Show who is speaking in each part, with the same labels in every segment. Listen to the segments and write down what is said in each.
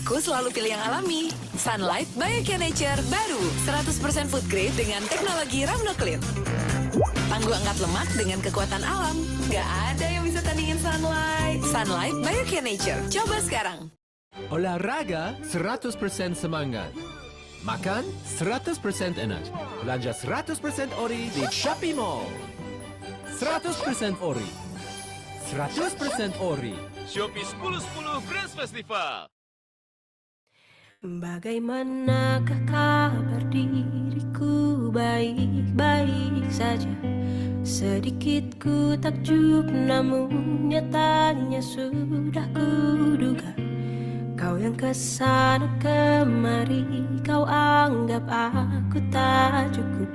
Speaker 1: Aku selalu pilih yang alami. Sunlight Biokia Nature baru 100% food grade dengan teknologi Rhamnoclean. Tangguh angkat lemak dengan kekuatan alam. Gak ada yang bisa tandingin Sunlight. Sunlight Biokia Nature. Coba sekarang.
Speaker 2: Olahraga 100% semangat. Makan 100% enak. Belanja 100% ori di Shopee Mall. 100% ori. 100% ori.
Speaker 3: Shopee 10-10 Grand Festival.
Speaker 4: Bagaimanakah kabar diriku, baik-baik saja. Sedikit ku takjub namun nyatanya sudah kuduga. Kau yang kesana kemari, kau anggap aku tak cukup.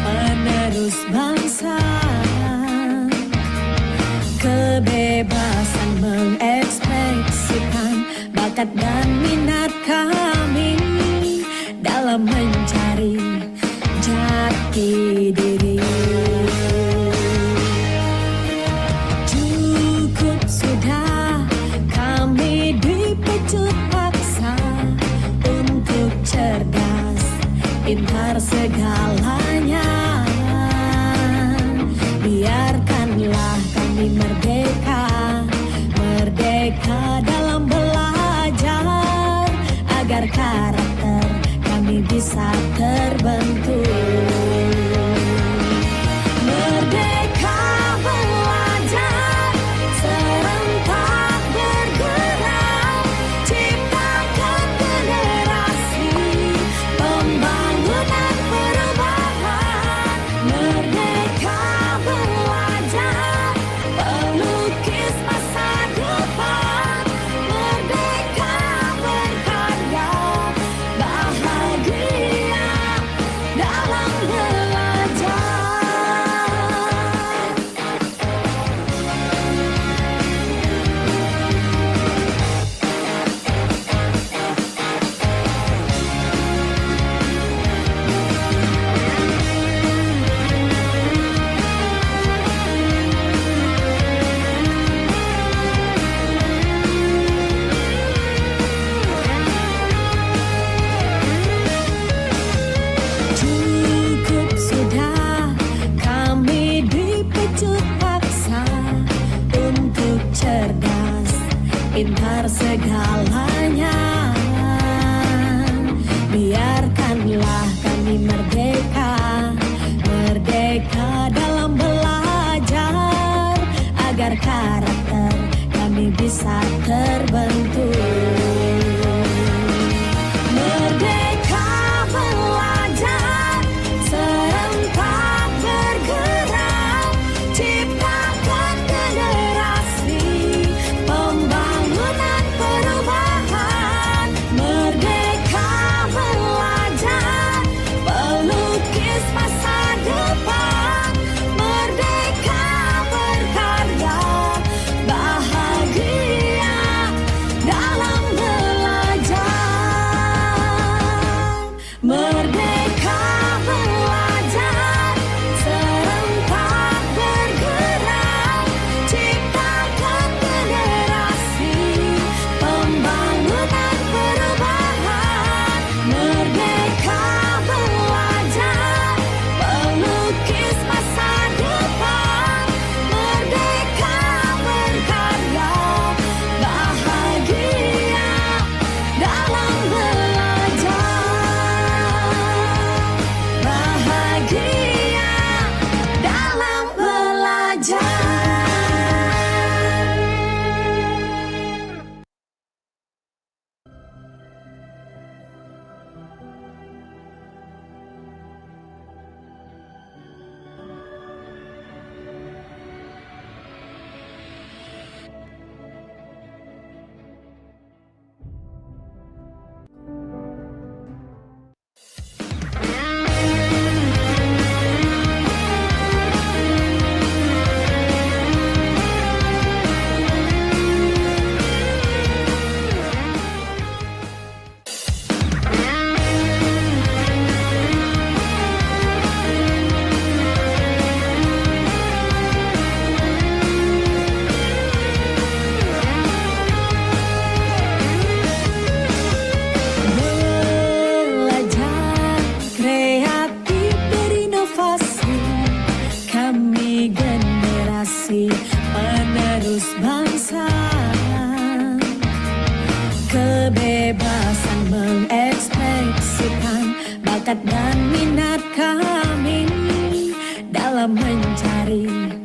Speaker 4: Penerus bangsa, kebebasan mengekspresikan bakat dan minat kami dalam mencari jati diri. Cukup sudah kami dipecut paksa untuk cerdas, pintar segalanya. Biarkanlah kami merdeka, merdeka dalam belajar, agar karakter kami bisa terbentuk. Merdeka belajar, serentak bergerak, ciptakan generasi pembangunan perubahan. Merdeka belajar, pelukis masa depan. Merdeka berkarya, bahagia dalam belajar. Cukup sudah kami dipecut paksa untuk cerdas, pintar segalanya. Biarkanlah kami merdeka, merdeka dalam belajar, agar karakter kami bisa terbentuk. Merdeka belajar, serentak bergerak, ciptakan generasi pembangunan perubahan. Merdeka belajar, pelukis masa depan. Merdeka berkarya, bahagia generasi penerus bangsa. Kebebasan mengekspresikan bakat dan minat kami dalam mencari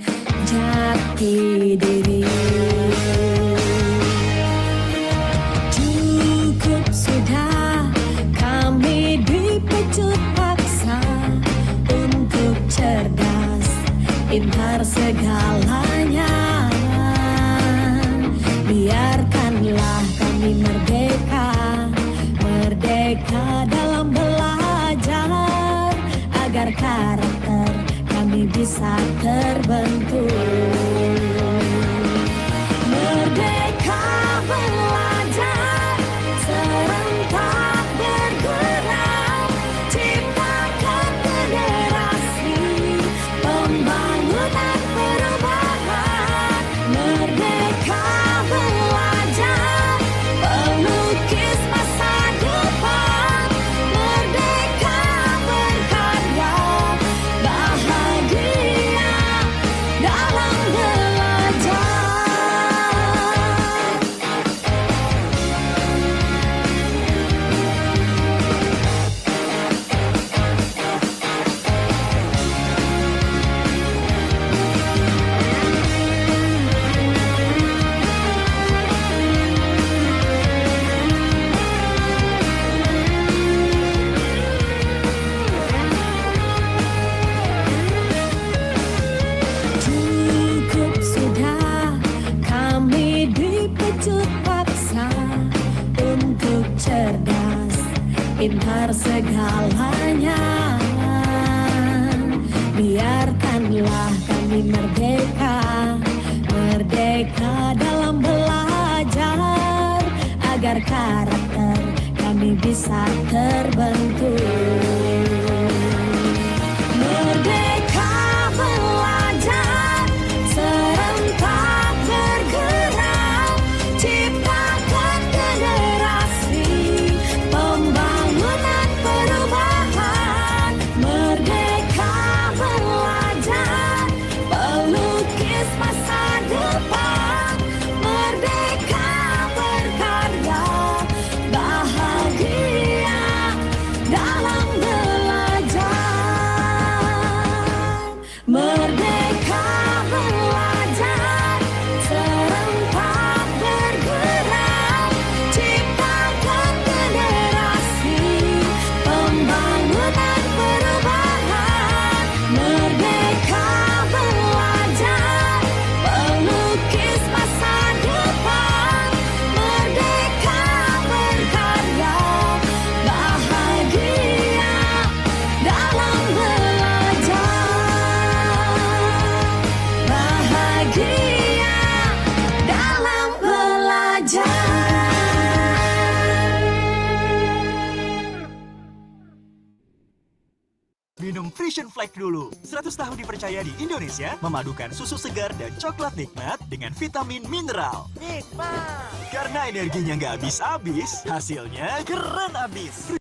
Speaker 4: jati diri. Cukup sudah kami dipecut paksa untuk cerdas, pintar segalanya. Biarkanlah kami merdeka, merdeka dalam belajar, agar karakter kami bisa terbentuk. Merdeka belajar, serentak bergerak, ciptakan generasi pembangunan perubahan. Merdeka belajar, pelukis masa depan. Merdeka berkarya, bahagia dalam belajar. Cukup sudah kami dipecut paksa untuk cerdas, pintar segalanya. Biarkanlah kami merdeka, merdeka dalam belajar, agar karakter kami bisa terbentuk. Merdeka belajar, serentak bergerak, ciptakan generasi pembangunan perubahan. Merdeka belajar, pelukis masa depan. Merdeka berkarya, bahagia dalam belajar. Merdeka belajar, serentak bergerak, ciptakan generasi pembangunan perubahan. Merdeka belajar, pelukis masa depan. Merdeka berkarya, bahagia dalam belajar. Bahagia dalam belajar.
Speaker 5: Minum Frisian Flag dulu. 100 tahun dipercaya di Indonesia, memadukan susu segar dan coklat nikmat dengan vitamin mineral. Nikmat! Karena energinya nggak habis-habis, hasilnya keren abis.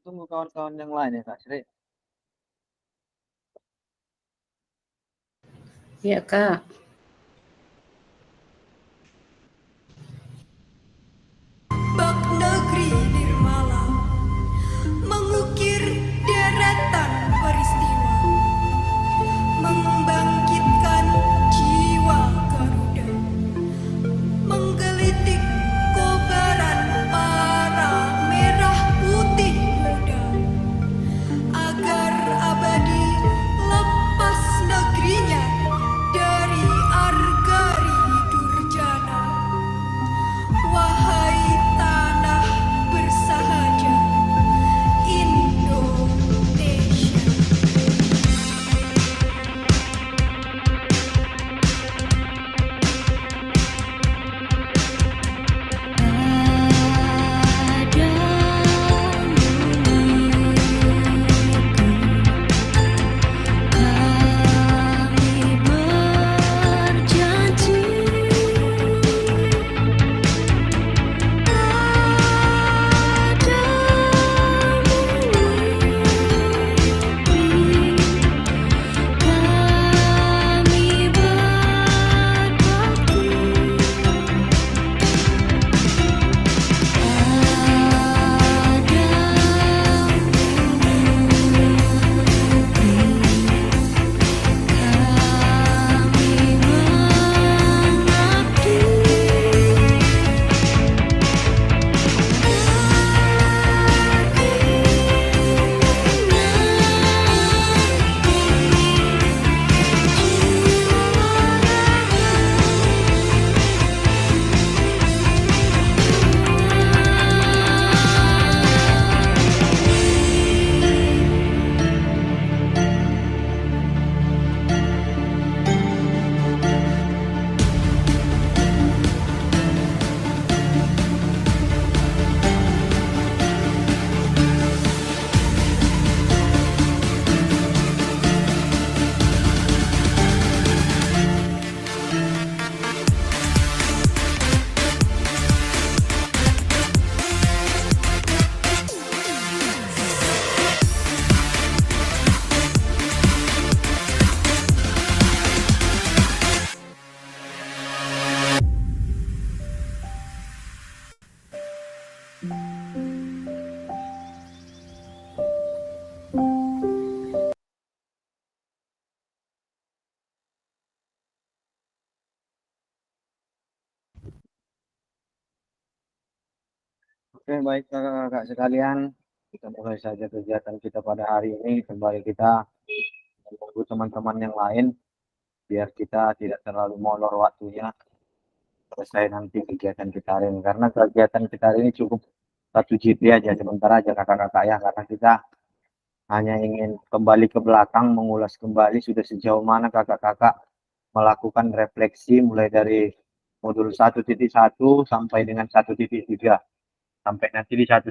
Speaker 6: tunggu kawan-kawan yang lain ya Kak Sri.
Speaker 4: Iya, Kak.
Speaker 7: Bak negeri Nirmala mengukir deretan peristiwa, membangkitkan jiwa Garuda, menggelitik kobaran para merah putih muda, agar abadi lepas negerinya dari argari durjana. Wahai tanah bersahaja Indonesia.
Speaker 4: Kami berjanji kami berbakti kami
Speaker 6: Oke, baik kakak-kakak sekalian, kita mulai saja kegiatan kita pada hari ini. Kembali kita menunggu teman-teman yang lain, biar kita tidak terlalu molor waktunya. Selesai nanti kegiatan kita hari ini. Karena kegiatan kita hari ini cukup 1 GP aja, sebentar aja kakak-kakak ya. Karena kita hanya ingin kembali ke belakang, mengulas kembali sudah sejauh mana kakak-kakak melakukan refleksi mulai dari modul 1.1 sampai dengan 1.3. Sampai nanti di 1.3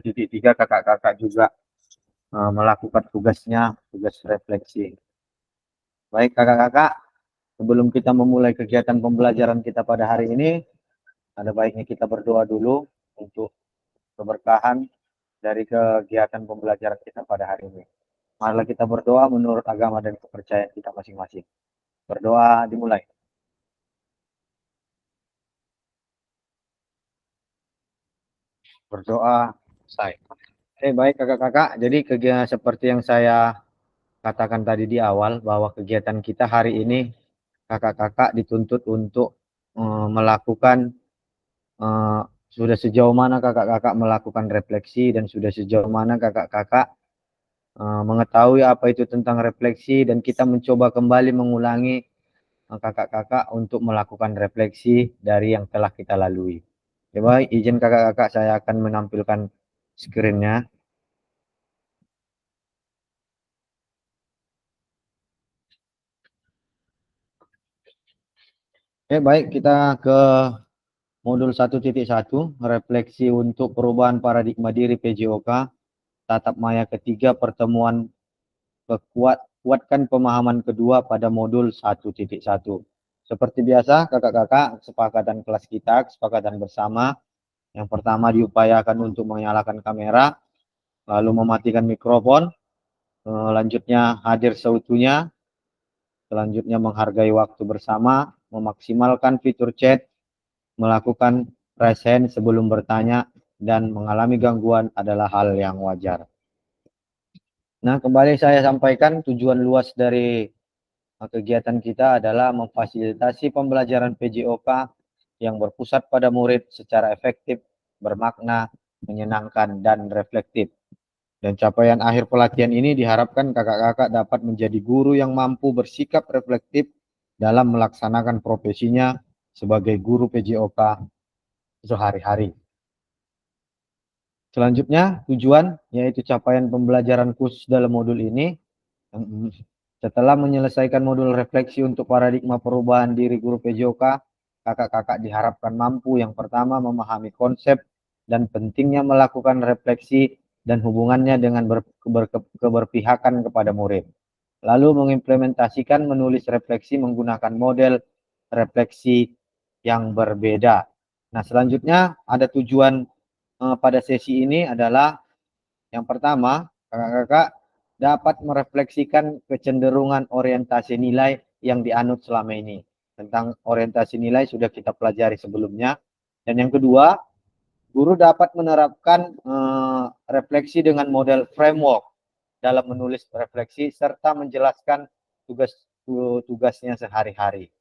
Speaker 6: kakak-kakak juga melakukan tugasnya, tugas refleksi. Baik kakak-kakak, sebelum kita memulai kegiatan pembelajaran kita pada hari ini, ada baiknya kita berdoa dulu untuk keberkahan dari kegiatan pembelajaran kita pada hari ini. Marilah kita berdoa menurut agama dan kepercayaan kita masing-masing. Berdoa dimulai. Berdoa selesai. Baik kakak-kakak, jadi kegiatan seperti yang saya katakan tadi di awal, bahwa kegiatan kita hari ini kakak-kakak dituntut untuk melakukan sudah sejauh mana kakak-kakak melakukan refleksi, dan sudah sejauh mana kakak-kakak mengetahui apa itu tentang refleksi, dan kita mencoba kembali mengulangi kakak-kakak untuk melakukan refleksi dari yang telah kita lalui. Coba izin kakak-kakak, saya akan menampilkan screen-nya. Baik, kita ke modul 1.1, refleksi untuk perubahan paradigma diri PJOK, tatap maya ketiga, pertemuan kuatkan pemahaman kedua pada modul 1.1. Seperti biasa kakak-kakak, kesepakatan kelas kita, kesepakatan bersama. Yang pertama diupayakan untuk menyalakan kamera. lalu mematikan mikrofon, selanjutnya hadir seutuhnya, selanjutnya menghargai waktu bersama, memaksimalkan fitur chat, melakukan raise hand sebelum bertanya, dan mengalami gangguan adalah hal yang wajar. Nah, kembali saya sampaikan tujuan luas dari kegiatan kita adalah memfasilitasi pembelajaran PJOK yang berpusat pada murid secara efektif, bermakna, menyenangkan, dan reflektif. Dan capaian akhir pelatihan ini diharapkan kakak-kakak dapat menjadi guru yang mampu bersikap reflektif dalam melaksanakan profesinya sebagai guru PJOK sehari-hari. Selanjutnya, tujuan yaitu capaian pembelajaran khusus dalam modul ini. Setelah menyelesaikan modul refleksi untuk paradigma perubahan diri guru PJOK, kakak-kakak diharapkan mampu yang pertama memahami konsep dan pentingnya melakukan refleksi dan hubungannya dengan keberpihakan kepada murid. Lalu mengimplementasikan menulis refleksi menggunakan model refleksi yang berbeda. Nah, selanjutnya ada tujuan pada sesi ini adalah yang pertama, kakak-kakak dapat merefleksikan kecenderungan orientasi nilai yang dianut selama ini. Tentang orientasi nilai sudah kita pelajari sebelumnya. Dan yang kedua, guru dapat menerapkan refleksi dengan model framework dalam menulis refleksi serta menjelaskan tugasnya sehari-hari.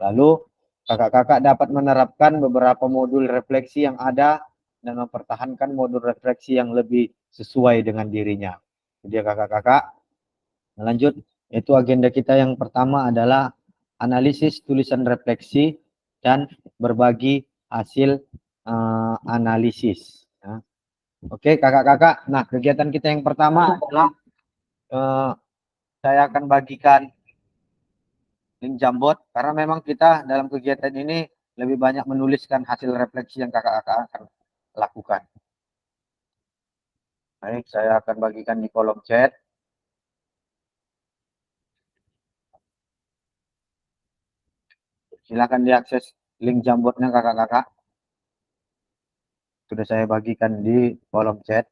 Speaker 6: Lalu, kakak-kakak dapat menerapkan beberapa modul refleksi yang ada dan mempertahankan modul refleksi yang lebih sesuai dengan dirinya. Jadi kakak-kakak, lanjut, itu agenda kita yang pertama adalah analisis tulisan refleksi dan berbagi hasil analisis. Ya. Oke kakak-kakak, nah kegiatan kita yang pertama adalah saya akan bagikan link Jambot karena memang kita dalam kegiatan ini lebih banyak menuliskan hasil refleksi yang kakak-kakak akan lakukan. Baik, saya akan bagikan di kolom chat. Silakan diakses link Jambotnya kakak-kakak. Sudah saya bagikan di kolom chat.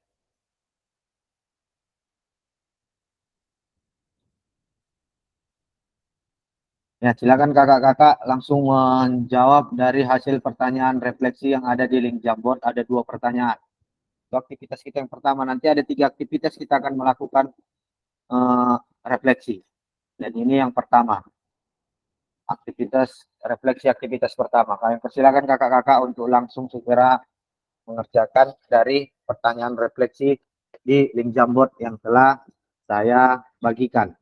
Speaker 6: Ya, silakan kakak-kakak langsung menjawab dari hasil pertanyaan refleksi yang ada di link Jambot. Ada 2 pertanyaan. Itu aktivitas kita yang pertama. Nanti ada 3 aktivitas kita akan melakukan refleksi. Dan ini yang pertama. Aktivitas pertama. Kami persilakan kakak-kakak untuk langsung segera mengerjakan dari pertanyaan refleksi di link Jambot yang telah saya bagikan.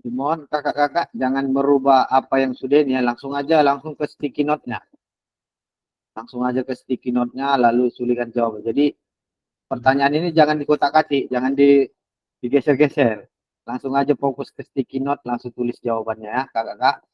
Speaker 6: Mohon kakak-kakak jangan merubah apa yang sudah ini ya, langsung ke sticky note-nya. Langsung aja ke sticky note-nya lalu sulikan jawab. Jadi pertanyaan ini jangan dikotak-katik, jangan digeser-geser. Langsung aja fokus ke sticky note, langsung tulis jawabannya ya, kakak-kakak.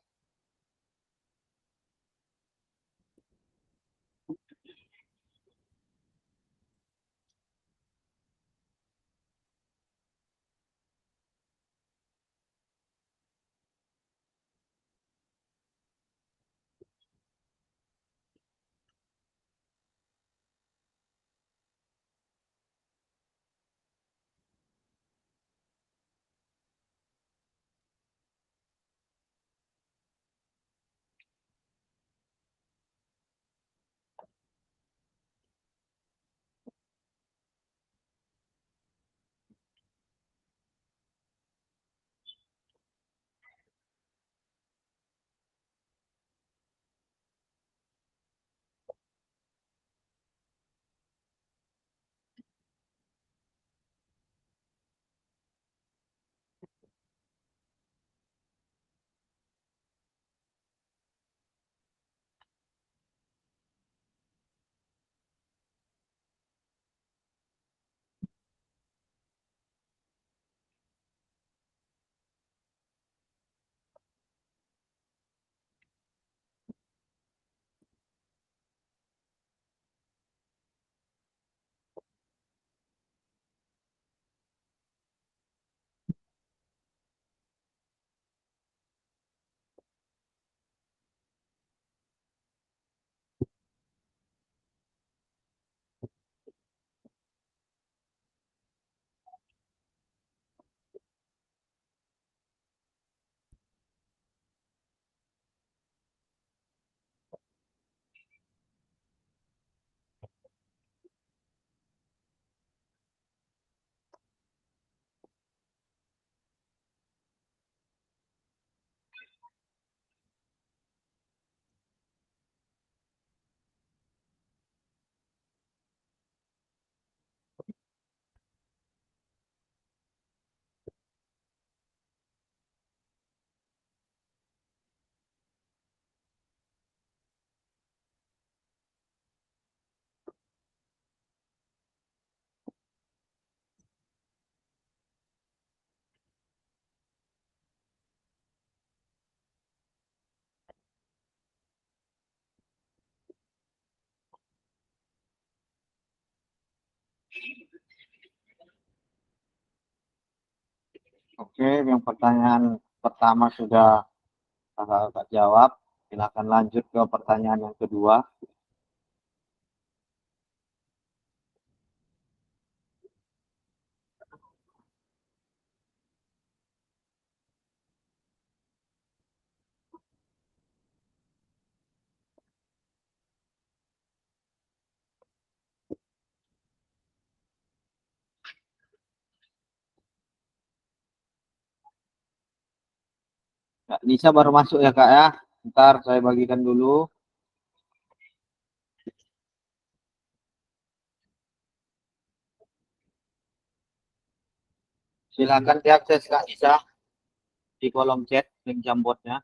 Speaker 6: Oke, yang pertanyaan pertama sudah kakak jawab. Silakan lanjut ke pertanyaan yang kedua. Kak Nisa baru masuk ya Kak ya. Ntar saya bagikan dulu. Silakan diakses Kak Nisa di kolom chat link Jambotnya.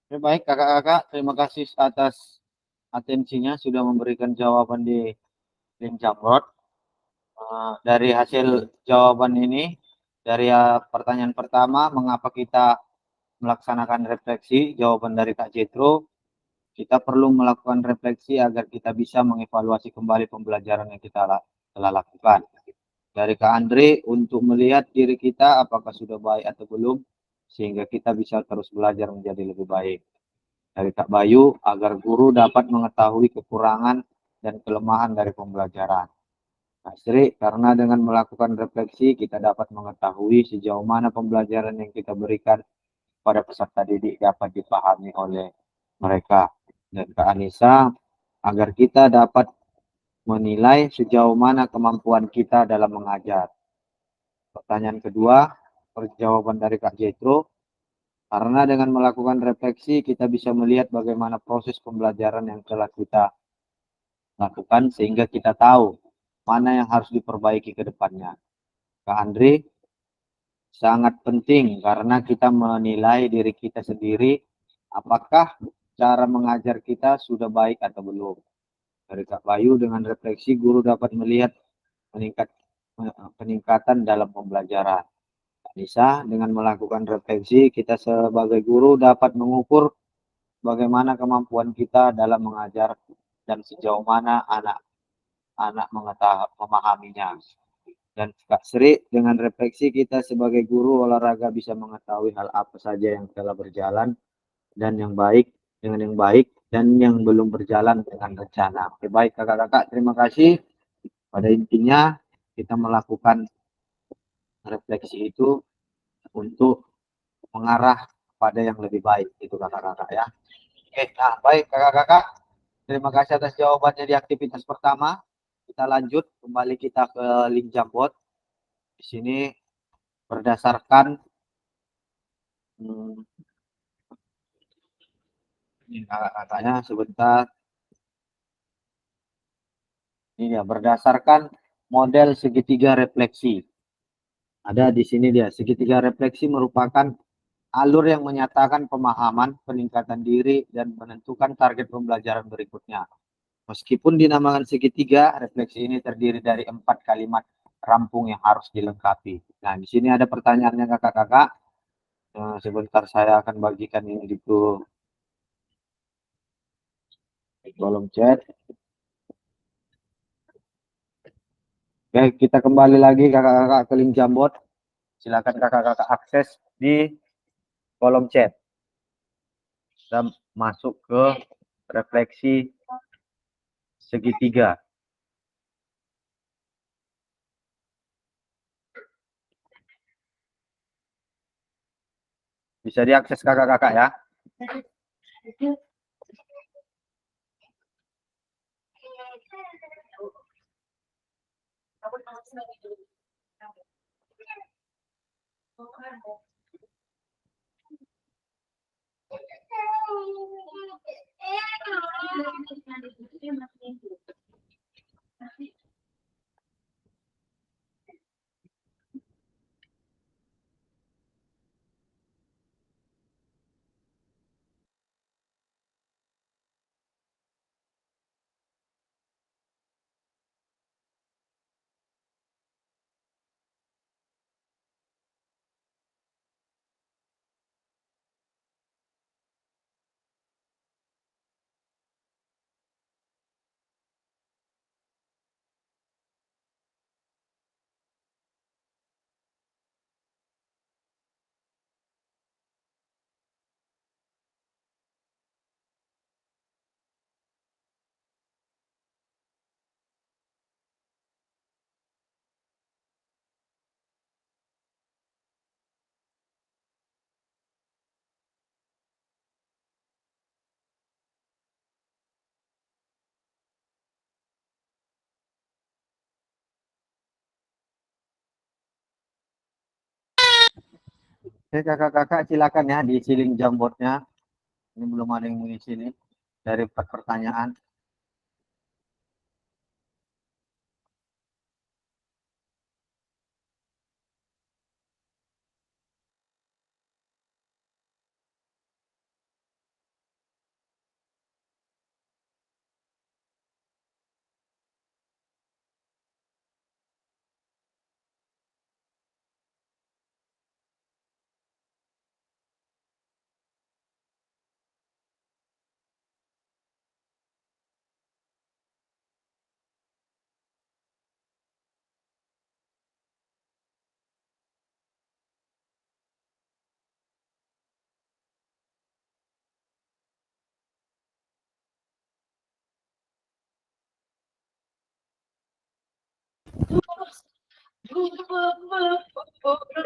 Speaker 6: Oke, baik kakak-kakak, terima kasih atas atensinya sudah memberikan jawaban di link Jamrot. Dari hasil jawaban ini, dari pertanyaan pertama, mengapa kita melaksanakan refleksi, jawaban dari Kak Jetro, kita perlu melakukan refleksi agar kita bisa mengevaluasi kembali pembelajaran yang kita telah lakukan. Dari Kak Andre, untuk melihat diri kita apakah sudah baik atau belum, sehingga kita bisa terus belajar menjadi lebih baik. Dari Kak Bayu, agar guru dapat mengetahui kekurangan dan kelemahan dari pembelajaran. Kak Sri, karena dengan melakukan refleksi, kita dapat mengetahui sejauh mana pembelajaran yang kita berikan pada peserta didik dapat dipahami oleh mereka. Dan Kak Anissa, agar kita dapat menilai sejauh mana kemampuan kita dalam mengajar. Pertanyaan kedua, perjawaban dari Kak Jetro, karena dengan melakukan refleksi kita bisa melihat bagaimana proses pembelajaran yang telah kita lakukan sehingga kita tahu mana yang harus diperbaiki ke depannya. Kak Andri, sangat penting karena kita menilai diri kita sendiri apakah cara mengajar kita sudah baik atau belum. Dari Kak Bayu, dengan refleksi guru dapat melihat peningkatan dalam pembelajaran. Bisa dengan melakukan refleksi kita sebagai guru dapat mengukur bagaimana kemampuan kita dalam mengajar dan sejauh mana anak-anak memahaminya. Dan Kak Sri, dengan refleksi kita sebagai guru olahraga bisa mengetahui hal apa saja yang telah berjalan dan yang baik dengan yang baik dan yang belum berjalan dengan rencana. Oke, baik kakak-kakak, terima kasih. Pada intinya kita melakukan refleksi itu untuk mengarah pada yang lebih baik, itu kakak-kakak ya. Oke, nah baik kakak-kakak, terima kasih atas jawabannya di aktivitas pertama. Kita lanjut kembali kita ke link Jambot. Di sini berdasarkan ini kakak-kakaknya sebentar. Ini ya, berdasarkan model segitiga refleksi. Ada di sini dia, segitiga refleksi merupakan alur yang menyatakan pemahaman, peningkatan diri, dan menentukan target pembelajaran berikutnya. Meskipun dinamakan segitiga, refleksi ini terdiri dari 4 kalimat rampung yang harus dilengkapi. Nah, di sini ada pertanyaannya kakak-kakak. Sebentar saya akan bagikan ini di kolom chat. Oke, kita kembali lagi kakak-kakak ke link Jambot. Silakan kakak-kakak akses di kolom chat. Kita masuk ke refleksi segitiga. Bisa diakses kakak-kakak ya. Oke kakak-kakak silakan ya diisi link Jambotnya. Ini belum ada yang mengisi nih dari pertanyaan.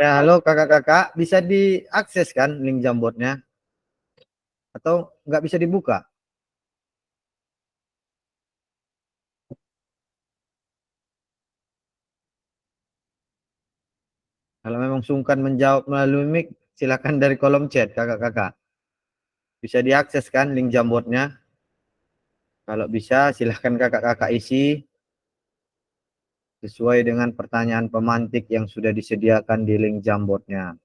Speaker 6: Ya, halo kakak-kakak, bisa diakses kan link Jambotnya? Atau nggak bisa dibuka? Kalau memang sungkan menjawab melalui mic, silakan dari kolom chat kakak-kakak. Bisa diakses kan link Jambotnya? Kalau bisa, silahkan kakak-kakak isi sesuai dengan pertanyaan pemantik yang sudah disediakan di link Jambotnya.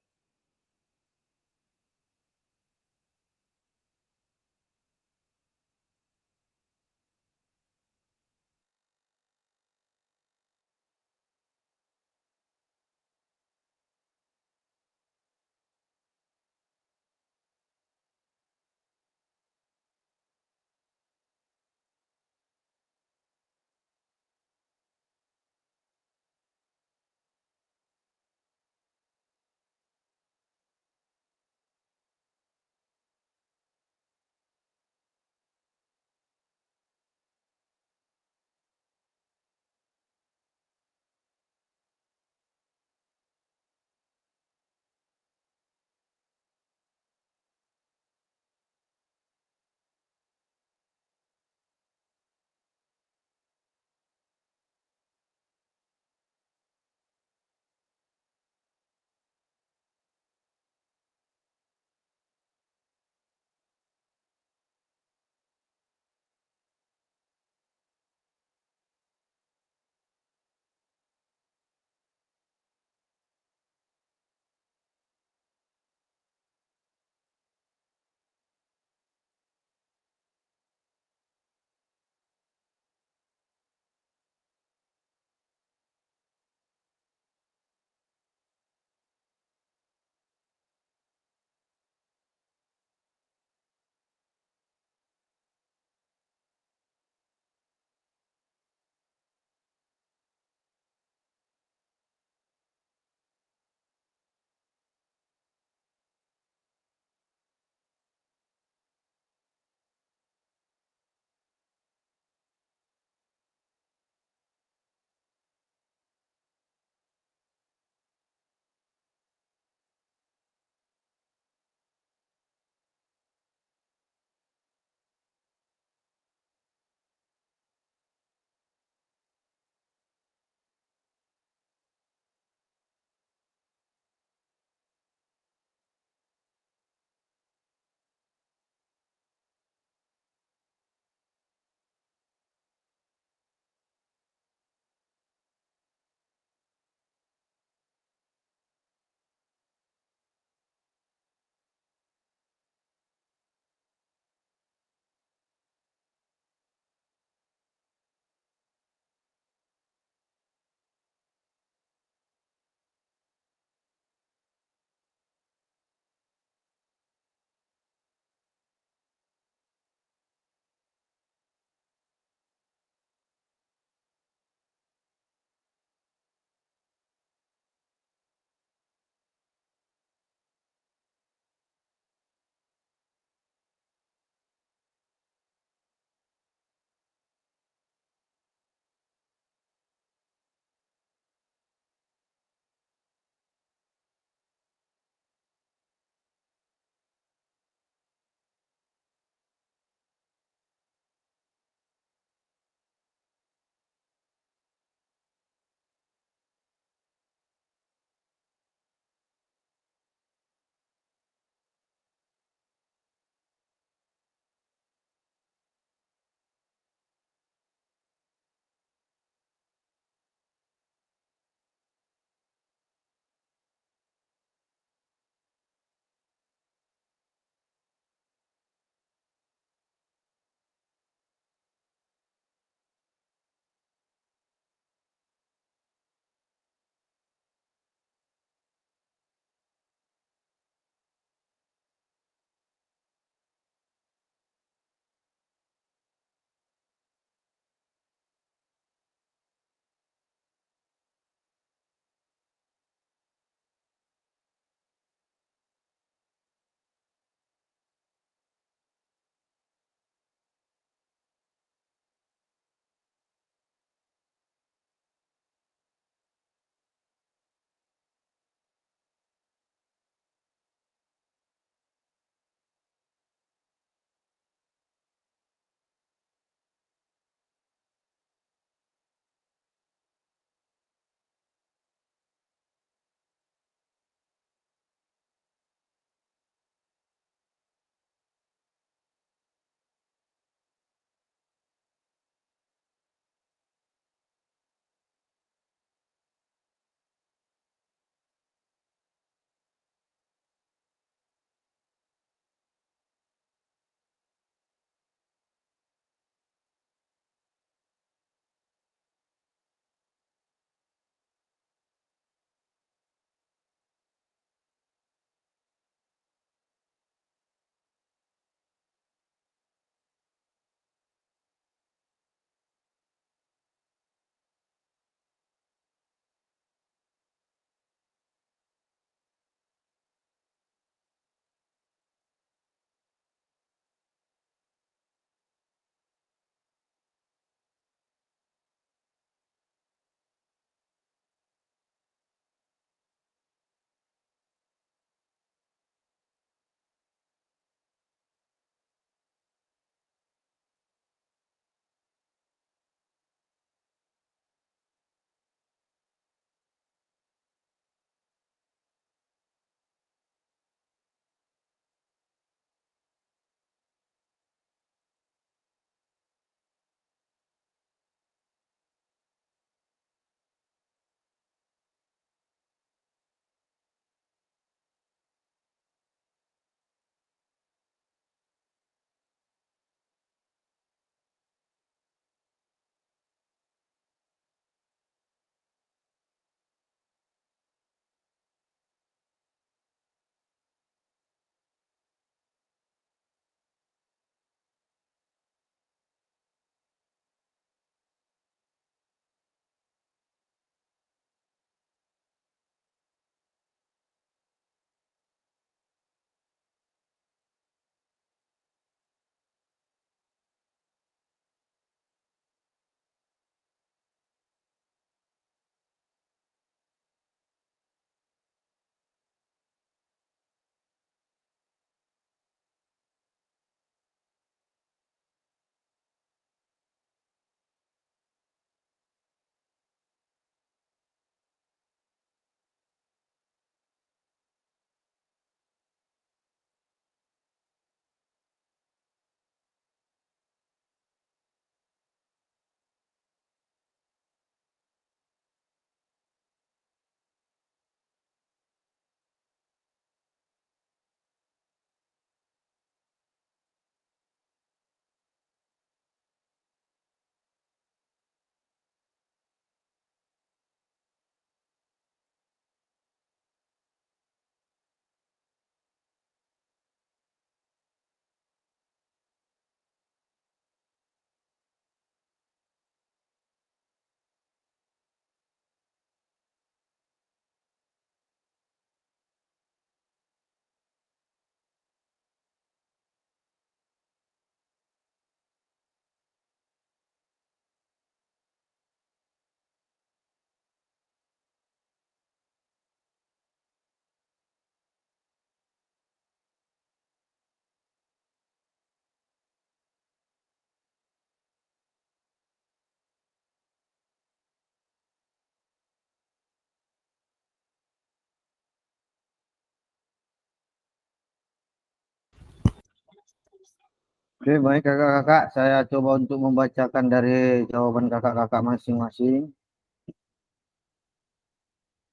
Speaker 6: Oke, baik kakak-kakak. Saya coba untuk membacakan dari jawaban kakak-kakak masing-masing.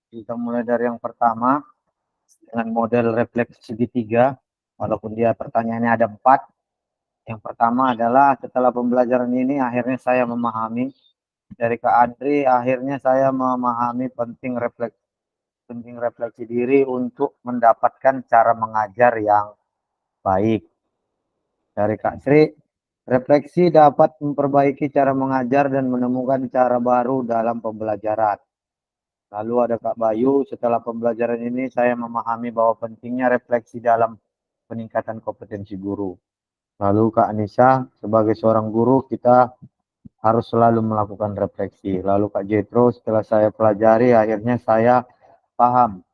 Speaker 6: Kita mulai dari yang pertama dengan model refleksi segitiga. Walaupun dia pertanyaannya ada 4. Yang pertama adalah setelah pembelajaran ini akhirnya saya memahami dari Kak Andri, akhirnya saya memahami penting refleksi diri untuk mendapatkan cara mengajar yang baik. Dari Kak Sri, refleksi dapat memperbaiki cara mengajar dan menemukan cara baru dalam pembelajaran. Lalu ada Kak Bayu, setelah pembelajaran ini saya memahami bahwa pentingnya refleksi dalam peningkatan kompetensi guru. Lalu Kak Anissa, sebagai seorang guru kita harus selalu melakukan refleksi. Lalu Kak Jetro, setelah saya pelajari akhirnya saya paham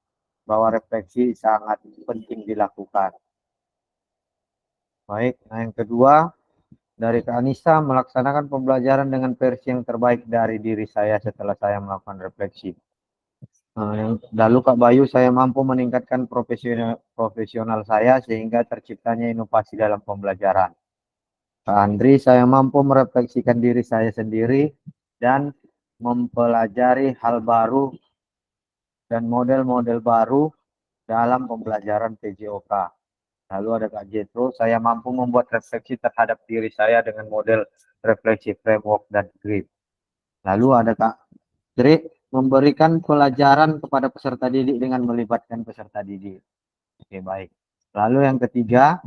Speaker 6: bahwa refleksi sangat penting dilakukan. Baik, nah yang kedua dari Kak Anissa, melaksanakan pembelajaran dengan versi yang terbaik dari diri saya setelah saya melakukan refleksi. Lalu Kak Bayu, saya mampu meningkatkan profesional saya sehingga terciptanya inovasi dalam pembelajaran. Kak Andri, saya mampu merefleksikan diri saya sendiri dan mempelajari hal baru dan model-model baru dalam pembelajaran PJOK. Lalu ada Kak Jetro, saya mampu membuat refleksi terhadap diri saya dengan model refleksi framework dan grip. Lalu ada Kak Tri, memberikan pelajaran kepada peserta didik dengan melibatkan peserta didik. Oke, baik. Lalu yang ketiga,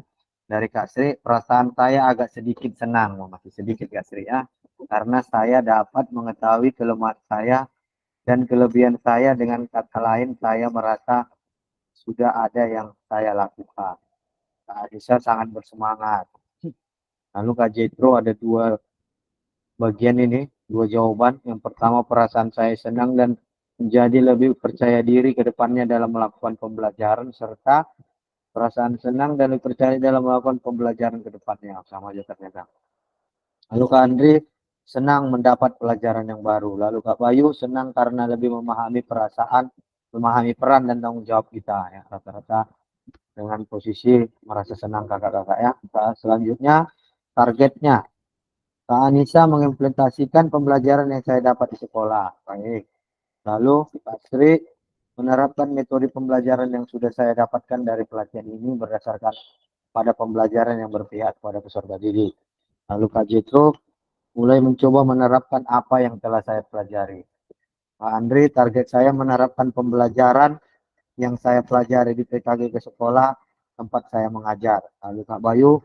Speaker 6: dari Kak Sri, perasaan saya agak sedikit senang, masih sedikit Kak Sri ya, karena saya dapat mengetahui kelemahan saya dan kelebihan saya. Dengan kata lain, saya merasa sudah ada yang saya lakukan. Kak Adisa sangat bersemangat. Lalu Kak Jetro ada 2 bagian ini, 2 jawaban. Yang pertama, perasaan saya senang dan menjadi lebih percaya diri ke depannya dalam melakukan pembelajaran, serta perasaan senang dan percaya dalam melakukan pembelajaran ke depannya. Sama aja ternyata. Lalu Kak Andri, senang mendapat pelajaran yang baru. Lalu Kak Bayu, senang karena lebih memahami perasaan, memahami peran dan tanggung jawab kita. Ya, rata-rata dengan posisi merasa senang kakak-kakak ya. Selanjutnya, targetnya. Kak Anissa mengimplementasikan pembelajaran yang saya dapat di sekolah. Baik. Lalu Kak Sri menerapkan metode pembelajaran yang sudah saya dapatkan dari pelatihan ini berdasarkan pada pembelajaran yang berpihak kepada peserta didik. Lalu Kak Jetro mulai mencoba menerapkan apa yang telah saya pelajari. Pak Andri, target saya menerapkan pembelajaran yang saya pelajari di PKG ke sekolah tempat saya mengajar. Lalu Kak Bayu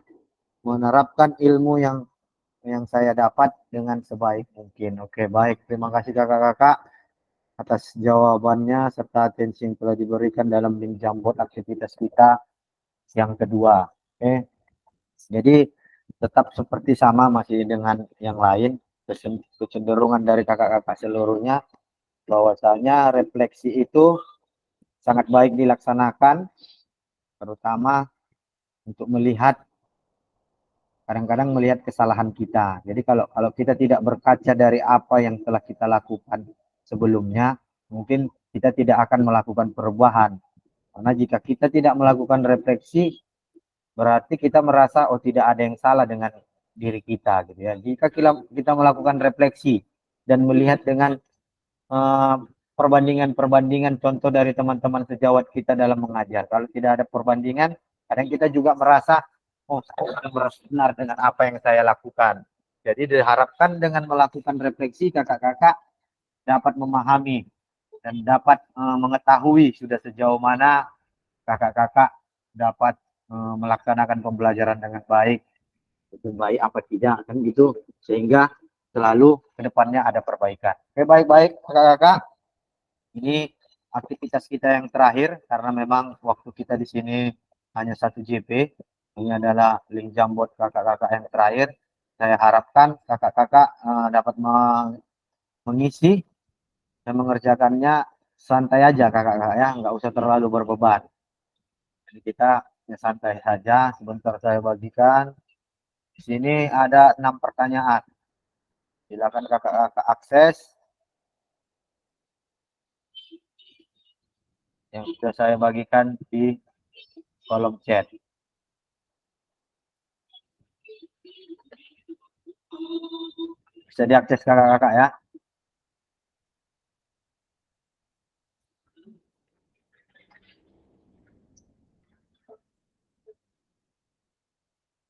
Speaker 6: menerapkan ilmu yang saya dapat dengan sebaik mungkin. Oke, baik. Terima kasih kakak-kakak atas jawabannya serta atensi yang telah diberikan dalam link Jamboard aktivitas kita yang kedua. Oke. Jadi tetap seperti sama masih dengan yang lain, kecenderungan dari kakak-kakak seluruhnya bahwasanya refleksi itu sangat baik dilaksanakan, terutama untuk melihat kadang-kadang melihat kesalahan kita. Jadi kalau kita tidak berkaca dari apa yang telah kita lakukan sebelumnya, mungkin kita tidak akan melakukan perubahan. Karena jika kita tidak melakukan refleksi, berarti kita merasa oh tidak ada yang salah dengan diri kita gitu ya. Jika kita melakukan refleksi dan melihat dengan perbandingan contoh dari teman-teman sejawat kita dalam mengajar. Kalau tidak ada perbandingan, kadang kita juga merasa oh saya sudah merasa benar dengan apa yang saya lakukan. Jadi diharapkan dengan melakukan refleksi kakak-kakak dapat memahami dan dapat mengetahui sudah sejauh mana kakak-kakak dapat melaksanakan pembelajaran dengan baik, itu baik apa tidak kan gitu, sehingga selalu kedepannya ada perbaikan. Oke, baik-baik kakak-kakak, ini aktivitas kita yang terakhir karena memang waktu kita di sini hanya 1 JP. Ini adalah link Jamboard kakak-kakak yang terakhir. Saya harapkan kakak-kakak dapat mengisi dan mengerjakannya santai aja kakak-kakak ya, nggak usah terlalu berbeban. Jadi kita ya santai saja. Sebentar saya bagikan. Di sini ada 6 pertanyaan. Silakan kakak-kakak akses yang sudah saya bagikan di kolom chat. Bisa diakses kakak-kakak ya.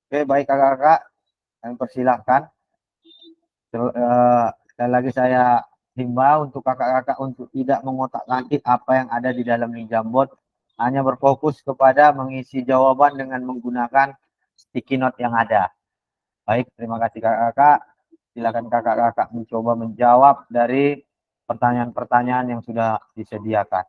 Speaker 6: Oke, baik kakak-kakak, kami persilahkan. Sekali lagi saya himbau untuk kakak-kakak untuk tidak mengotak-atik apa yang ada di dalam Ninjambot, hanya berfokus kepada mengisi jawaban dengan menggunakan sticky note yang ada. Baik, terima kasih kakak-kakak. Silakan kakak-kakak mencoba menjawab dari pertanyaan-pertanyaan yang sudah disediakan.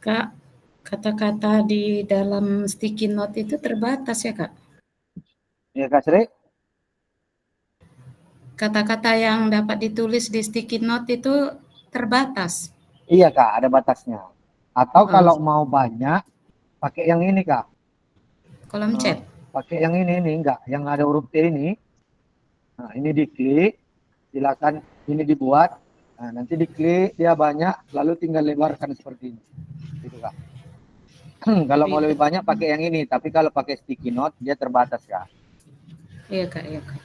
Speaker 4: Kak, kata-kata di dalam sticky note itu terbatas ya, Kak?
Speaker 6: Ya Kak Sri?
Speaker 4: Kata-kata yang dapat ditulis di sticky note itu terbatas.
Speaker 6: Iya Kak, ada batasnya. Atau
Speaker 4: Oh,
Speaker 6: kalau mau banyak, pakai yang ini Kak.
Speaker 4: kolom
Speaker 6: Eh,
Speaker 4: chat.
Speaker 6: pakai yang ini enggak, yang ada huruf T ini. Nah, ini diklik, silakan ini dibuat. Nah, nanti diklik dia banyak, lalu tinggal lebarkan seperti ini. Gitu Kak. Kalau mau lebih
Speaker 4: Ribet.
Speaker 6: banyak pakai yang ini, tapi kalau pakai sticky note dia terbatas Kak.
Speaker 4: Iya, Kak, iya, Kak.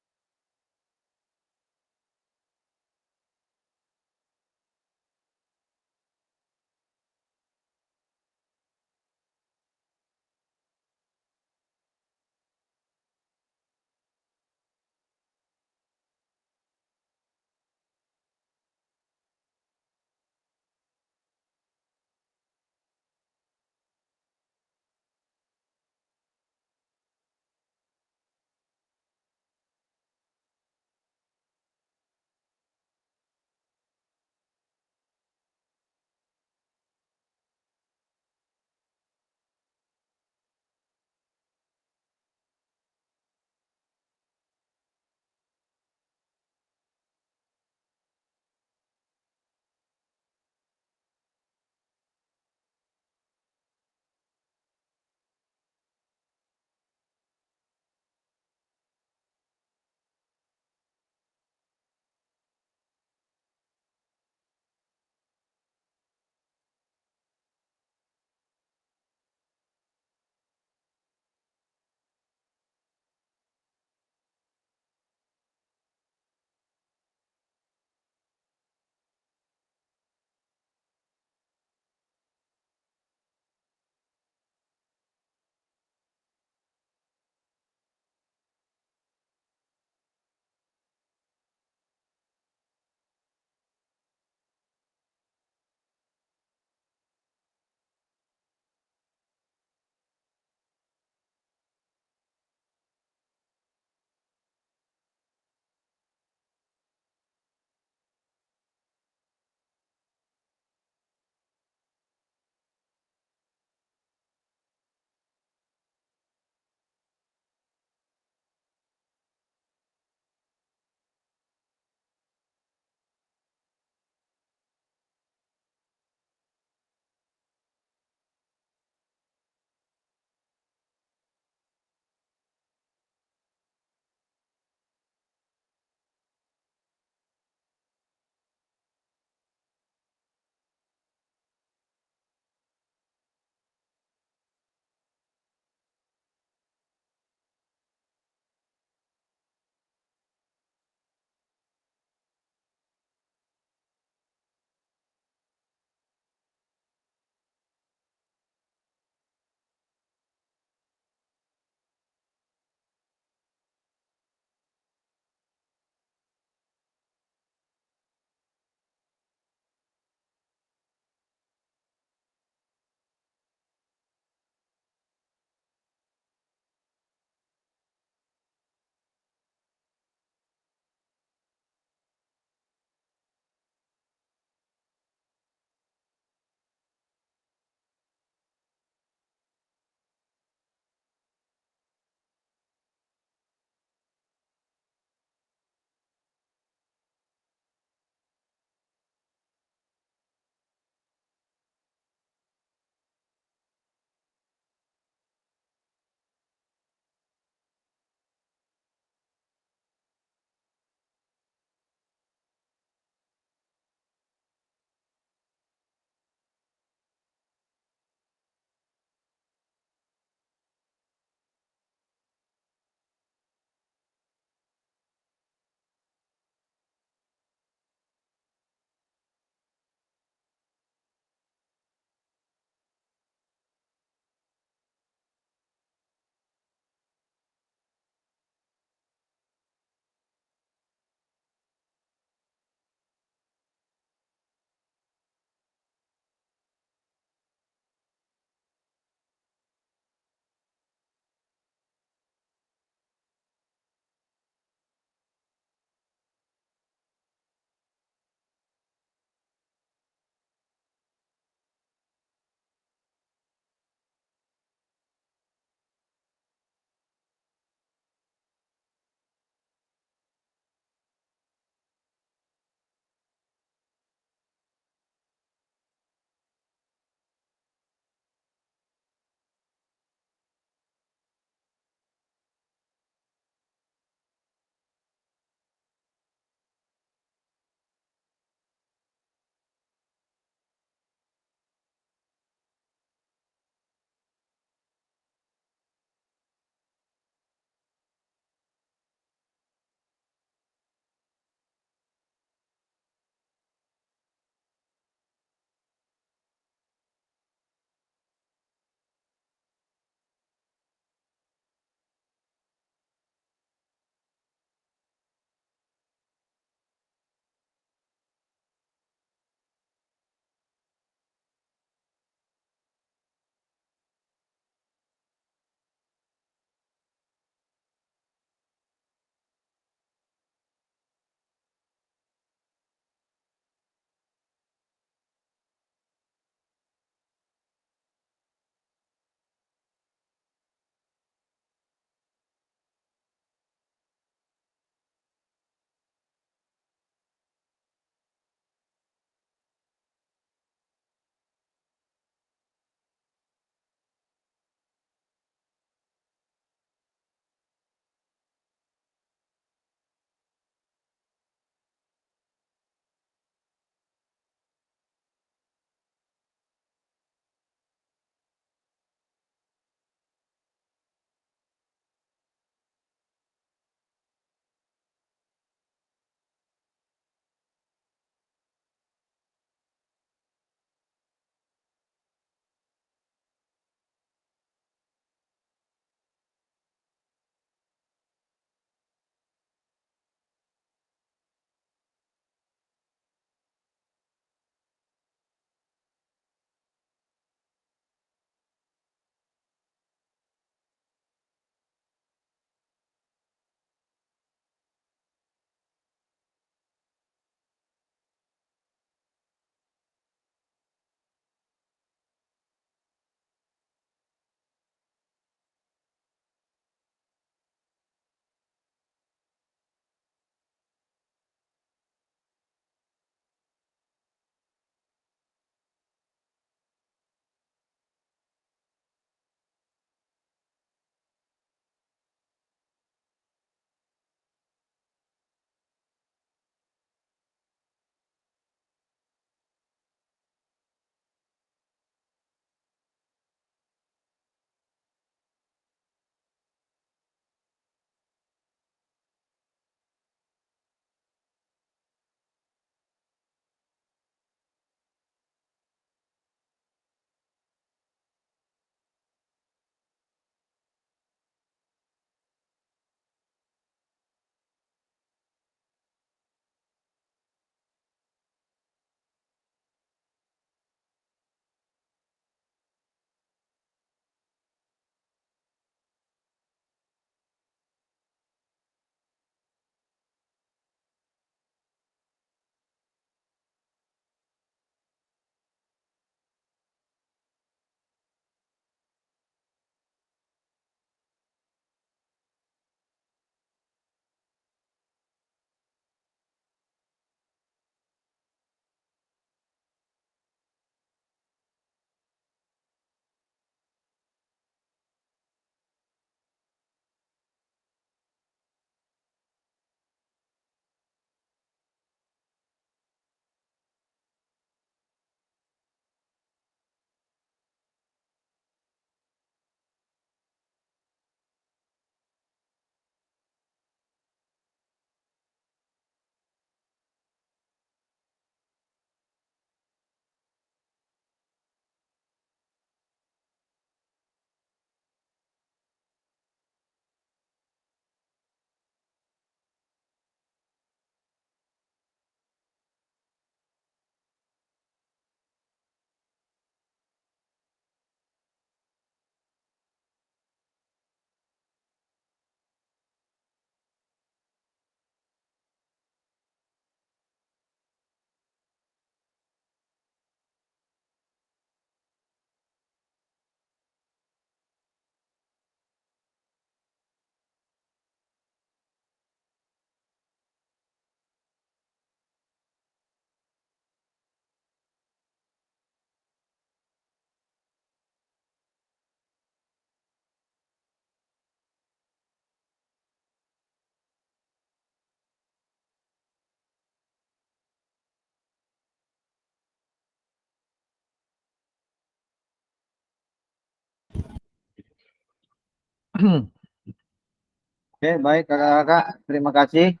Speaker 6: Oke, baik kakak-kakak, terima kasih.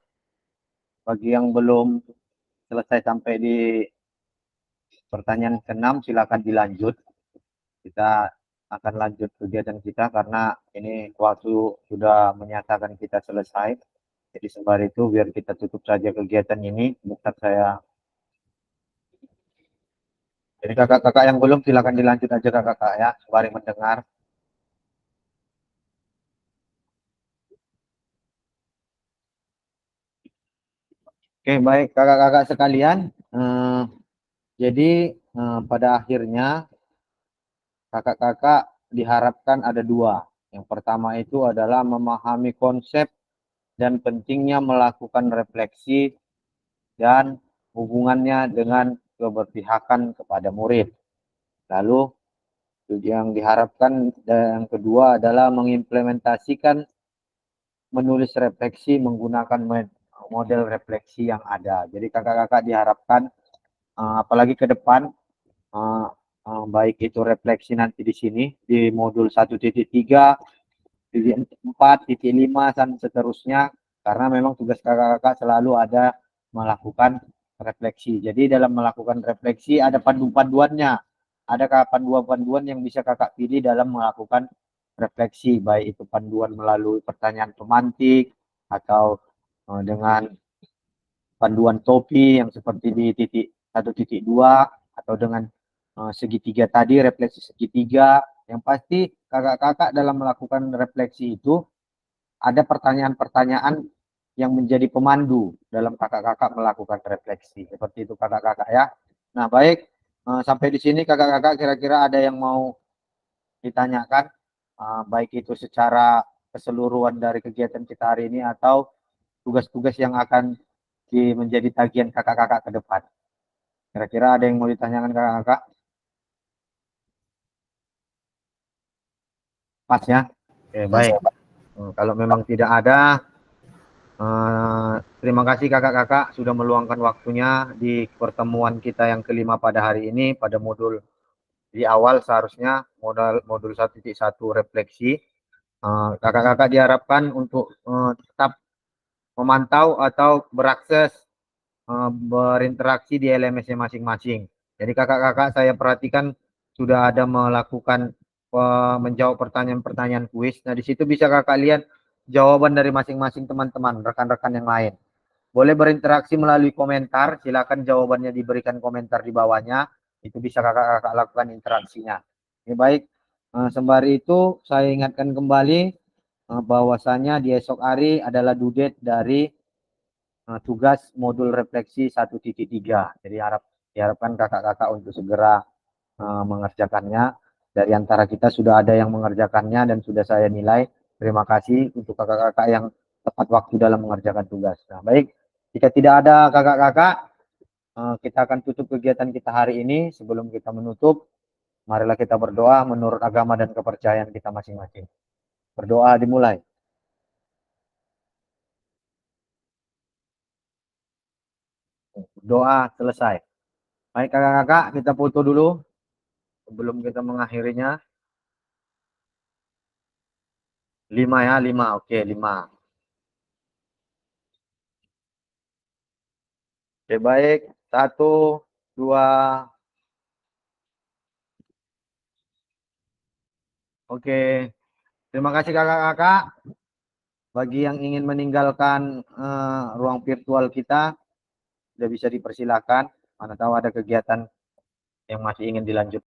Speaker 6: Bagi yang belum selesai sampai di pertanyaan ke-6, silakan dilanjut. Kita akan lanjut kegiatan kita karena ini waktu sudah menyatakan kita selesai. Jadi sembari itu biar kita tutup saja kegiatan ini. Bukan saya. Jadi kakak-kakak yang belum silakan dilanjut aja kakak-kakak ya, sembari mendengar. Oke, baik kakak-kakak sekalian. Jadi pada akhirnya kakak-kakak diharapkan ada dua. Yang pertama itu adalah memahami konsep dan pentingnya melakukan refleksi dan hubungannya dengan keberpihakan kepada murid. Lalu yang diharapkan dan yang kedua adalah mengimplementasikan menulis refleksi menggunakan model refleksi yang ada. Jadi kakak-kakak diharapkan apalagi ke depan baik itu refleksi nanti di sini di modul 1.3, 4, 5 dan seterusnya, karena memang tugas kakak-kakak selalu ada melakukan refleksi. Jadi dalam melakukan refleksi ada pandu-panduannya, ada panduan-panduan yang bisa kakak pilih dalam melakukan refleksi, baik itu panduan melalui pertanyaan pemantik atau dengan panduan topi yang seperti di titik 1.2 atau dengan segitiga tadi, refleksi segitiga. Yang pasti kakak-kakak dalam melakukan refleksi itu ada pertanyaan-pertanyaan yang menjadi pemandu dalam kakak-kakak melakukan refleksi. Seperti itu kakak-kakak ya. Nah baik, sampai di sini kakak-kakak kira-kira ada yang mau ditanyakan, baik itu secara keseluruhan dari kegiatan kita hari ini atau tugas-tugas yang akan menjadi tagihan kakak-kakak ke depan. Kira-kira ada yang mau ditanyakan kakak-kakak? Pas ya? Oke, baik. Kalau memang tidak ada, terima kasih kakak-kakak sudah meluangkan waktunya di pertemuan kita yang kelima pada hari ini, pada modul di awal seharusnya modul 1.1 refleksi. Kakak-kakak diharapkan untuk tetap memantau atau berakses berinteraksi di LMS-nya masing-masing. Jadi kakak-kakak saya perhatikan sudah ada melakukan menjawab pertanyaan-pertanyaan kuis. Nah, di situ bisa kakak lihat jawaban dari masing-masing teman-teman, rekan-rekan yang lain. Boleh berinteraksi melalui komentar, silakan jawabannya diberikan komentar di bawahnya. Itu bisa kakak-kakak lakukan interaksinya. Ini baik, sembari itu saya ingatkan kembali bahwasanya di esok hari adalah due date dari tugas modul refleksi 1.3. Jadi diharapkan kakak-kakak untuk segera mengerjakannya. Dari antara kita sudah ada yang mengerjakannya dan sudah saya nilai. Terima kasih untuk kakak-kakak yang tepat waktu dalam mengerjakan tugas. Nah, baik, jika tidak ada kakak-kakak, kita akan tutup kegiatan kita hari ini. Sebelum kita menutup, marilah kita berdoa menurut agama dan kepercayaan kita masing-masing. Berdoa dimulai. Doa selesai. Baik kakak-kakak, kita foto dulu sebelum kita mengakhirinya. 5 ya, 5. Oke, 5. Oke, baik. 1, 2. Oke. Terima kasih kakak-kakak. Bagi yang ingin meninggalkan ruang virtual kita, sudah bisa dipersilakan. Mana tahu ada kegiatan yang masih ingin dilanjutkan.